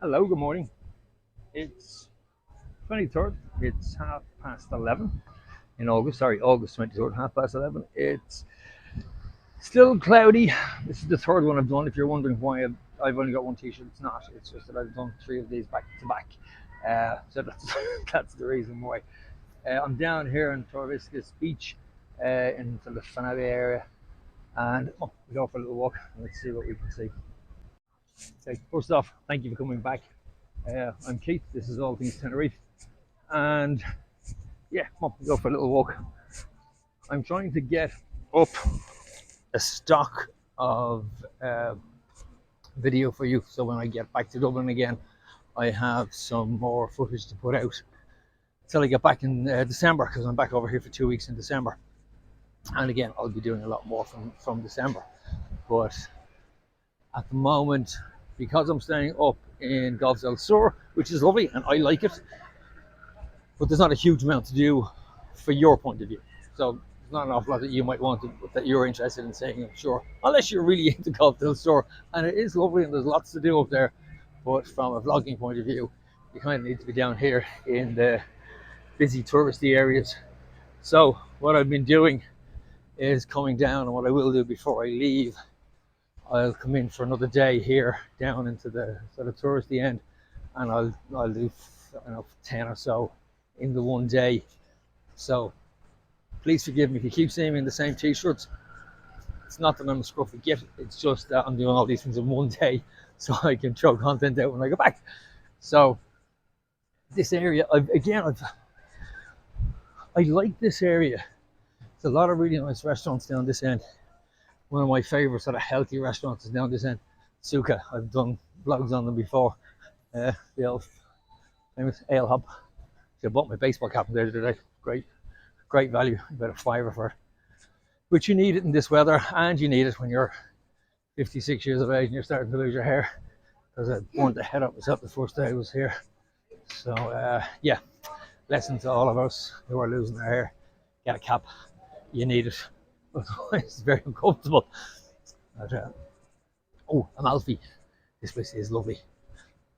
Hello, good morning. It's 23rd. It's 11:30 in August. Sorry, August 23rd, 11:30. It's still cloudy. This is the third one I've done. If you're wondering why I've only got one t-shirt, it's not. It's just that I've done three of these back to back. So that's that's the reason why. I'm down here in Torviscus Beach in the Fanabe area, and we go for a little walk. Let's see what we can see. Okay, first off, thank you for coming back. I'm Keith. This is All Things Tenerife, and yeah, come on, we go for a little walk. I'm trying to get up a stock of video for you, so when I get back to Dublin again, I have some more footage to put out until I get back in December, because I'm back over here for 2 weeks in December. And again, I'll be doing a lot more from December. But at the moment, because I'm staying up in Golf del Sur, which is lovely and I like it, but there's not a huge amount to do for your point of view. So there's not an awful lot that you might want that you're interested in seeing, I'm sure, unless you're really into Golf del Sur. And it is lovely and there's lots to do up there. But from a vlogging point of view, you kind of need to be down here in the busy touristy areas. So what I've been doing is coming down, and what I will do before I leave, I'll come in for another day here down into the sort of touristy end, and I'll do 10 or so in the one day. So please forgive me if you keep seeing me in the same t-shirts. It's not that I'm a scruffy git, it's just that I'm doing all these things in one day so I can throw content out when I go back. So this area, I like this area. There's a lot of really nice restaurants down this end. One of my favorite sort of healthy restaurants is down this end, Suka. I've done vlogs on them before. The old famous ale hop. I bought my baseball cap there today. Great value. About a fiver for it. But you need it in this weather, and you need it when you're 56 years of age and you're starting to lose your hair. Because I burned the head up myself the first day I was here. So yeah, lesson to all of us who are losing their hair: get a cap. You need it. Otherwise, it's very uncomfortable. But, Amalfi. This place is lovely,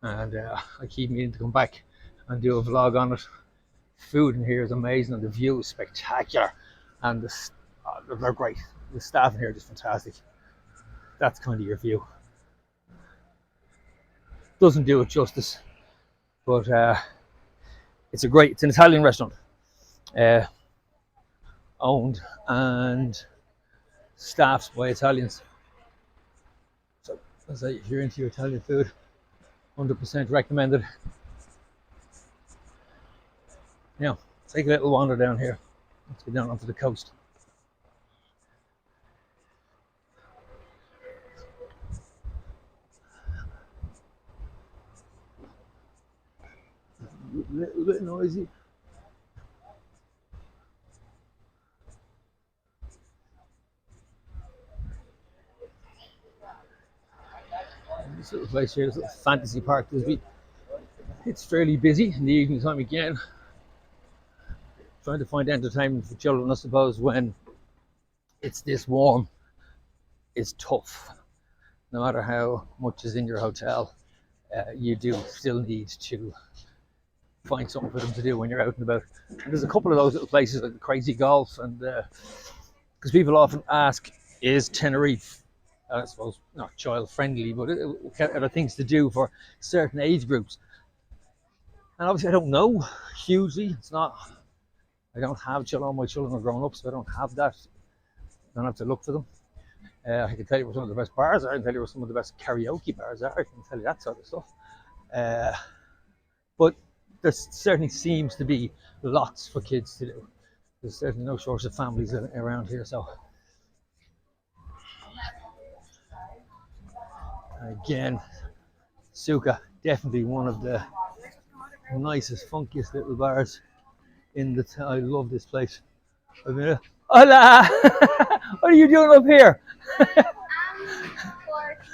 and I keep meaning to come back and do a vlog on it. Food in here is amazing, and the view is spectacular, and they're great. The staff in here are just fantastic. That's kind of your view. Doesn't do it justice, but it's an Italian restaurant, owned and staffed by Italians. So as I say, if you're into your Italian food, 100% recommended. Now, take a little wander down here. Let's get down onto the coast. A little bit noisy. This little place here, this little fantasy park, it's fairly busy in the evening time again. Trying to find entertainment for children, I suppose, when it's this warm, is tough. No matter how much is in your hotel, you do still need to find something for them to do when you're out and about. And there's a couple of those little places like Crazy Golf, and because people often ask, is Tenerife, I suppose, not child friendly, but are there things to do for certain age groups? And obviously I don't know hugely. It's not, I don't have children. All my children are grown up, so I don't have that. I don't have to look for them. I can tell you where some of the best bars are. I can tell you where some of the best karaoke bars are. I can tell you that sort of stuff. But there certainly seems to be lots for kids to do. There's certainly no shortage of families around here. So again, Suka, definitely one of the nicest, funkiest little bars in the town. I love this place. Hola! What are you doing up here? For 3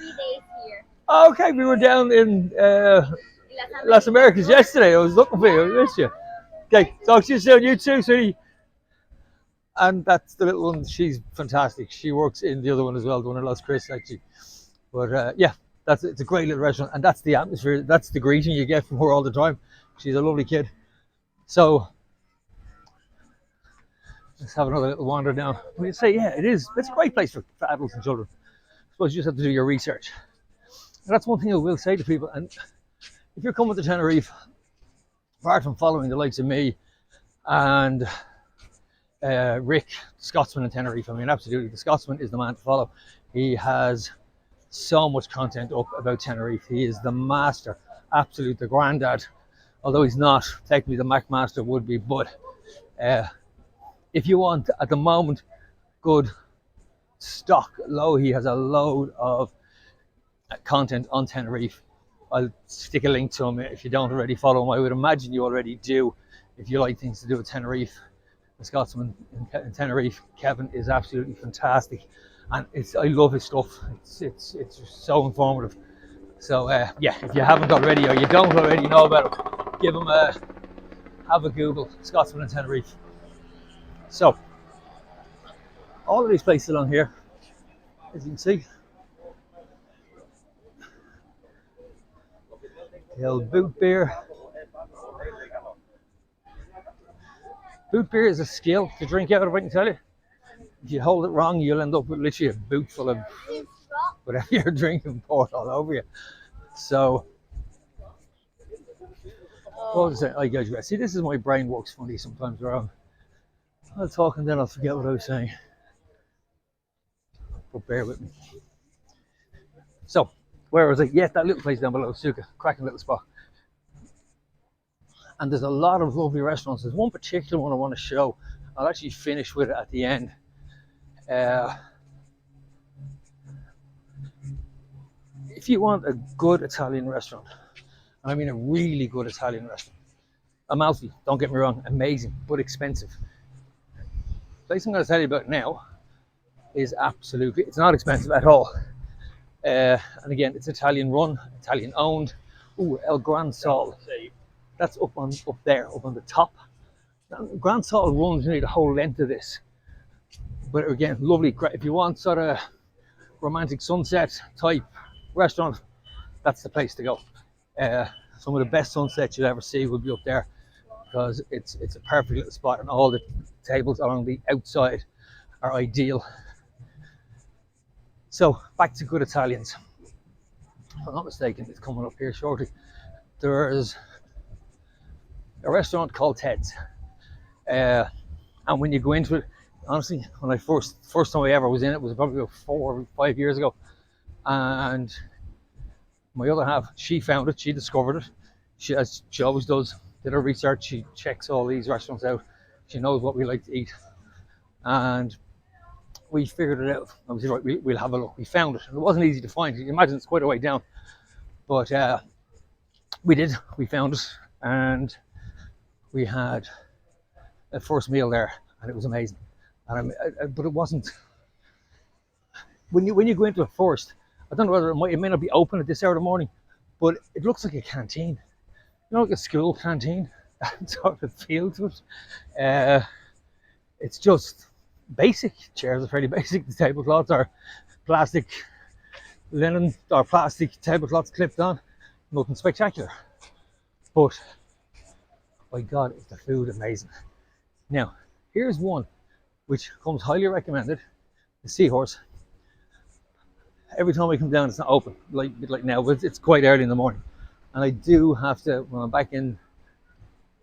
days here. Okay, we were down in Las Americas yesterday. I was looking for you. I missed you. Okay, talk to you soon. You too, sweetie. And that's the little one. She's fantastic. She works in the other one as well, the one I lost, Chris, actually. But yeah, It's a great little restaurant, and that's the atmosphere. That's the greeting you get from her all the time. She's a lovely kid. So let's have another little wander down. We'd say, yeah, it is. It's a great place for adults and children. I suppose you just have to do your research. And that's one thing I will say to people. And if you're coming to Tenerife, apart from following the likes of me and Rick, Scotsman in Tenerife, I mean, absolutely, the Scotsman is the man to follow. He has so much content up about Tenerife. He is the master, absolute, the granddad. Although he's not technically the Mac Master would be, but if you want at the moment good stock low, he has a load of content on Tenerife. I'll stick a link to him if you don't already follow him. I would imagine you already do if you like things to do with Tenerife. The Scotsman in Tenerife, Kevin, is absolutely fantastic, and I love his stuff. It's so informative. So yeah, if you haven't already or you don't already know about him, give him have a Google, Scotsman in Tenerife. So all of these places along here, as you can see, the old boot beer. Boot beer is a skill to drink out of, I can tell you. If you hold it wrong, you'll end up with literally a boot full of whatever you're drinking poured all over you. So, what was I saying? See, this is my brain works funny sometimes where I'll talk and then I'll forget what I was saying. But bear with me. So, where was I? Yeah, that little place down below, Suka, cracking little spot. And there's a lot of lovely restaurants. There's one particular one I want to show. I'll actually finish with it at the end. If you want a good Italian restaurant, and I mean a really good Italian restaurant, Amalfi, don't get me wrong, amazing, but expensive. The place I'm going to tell you about now is it's not expensive at all. And again, it's Italian run, Italian owned. Ooh, El Gran Sol. That's up there, up on the top. Now, Gran Sol runs nearly the whole length of this. But again, lovely. If you want sort of romantic sunset type restaurant, that's the place to go. Some of the best sunsets you'll ever see will be up there because it's a perfect little spot, and all the tables along the outside are ideal. So back to good Italians. If I'm not mistaken, it's coming up here shortly. There's a restaurant called Ted's, and when you go into it, honestly, when I first time I ever was in it was probably about 4 or 5 years ago, and my other half, she found it, she discovered it. She, as she always does, did her research. She checks all these restaurants out. She knows what we like to eat, and we figured it out. I was right. We'll have a look. We found it, and it wasn't easy to find. You can imagine it's quite a way down, but we did. We found it, and we had a first meal there, and it was amazing. And but it wasn't. When you go into it first, I don't know whether it may not be open at this hour of the morning, but it looks like a canteen. You know, like a school canteen. That's how it feels to it. It's just basic. Chairs are fairly basic. The tablecloths are plastic linen or plastic tablecloths clipped on. Nothing spectacular. But my God, is the food amazing. Now, here's one which comes highly recommended: the Seahorse. Every time I come down, it's not open, like now, but it's quite early in the morning. And I do have to, when I'm back in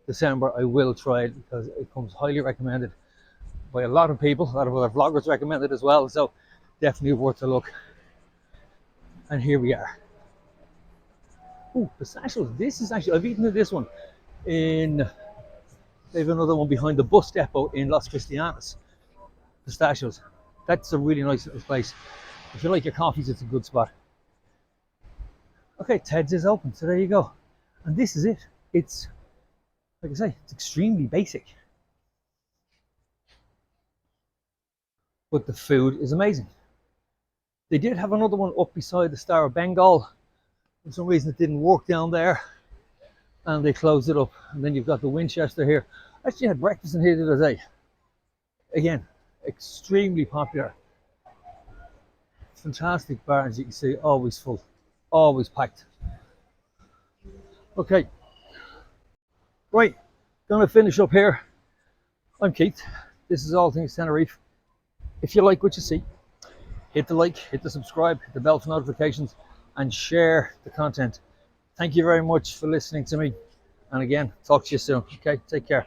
December, I will try it because it comes highly recommended by a lot of people. A lot of other vloggers recommend it as well, so definitely worth a look. And here we are. Oh, pistachios. This is actually, I've eaten this one in, they have another one behind the bus depot in Las Cristianas. Pistachios. That's a really nice little place. If you like your coffees, it's a good spot. Okay, Ted's is open, so there you go. And this is it. It's, like I say, it's extremely basic. But the food is amazing. They did have another one up beside the Star of Bengal. For some reason it didn't work down there, and they closed it up. And then you've got the Winchester here. I actually had breakfast in here the other day. Again, extremely popular. Fantastic bar, as you can see, always full. always packed. Okay, right, gonna finish up here. I'm Keith. This is All Things Tenerife. If you like what you see, hit the like, hit the subscribe, hit the bell for notifications, and share the content. Thank you very much for listening to me. And again, talk to you soon. Okay, take care.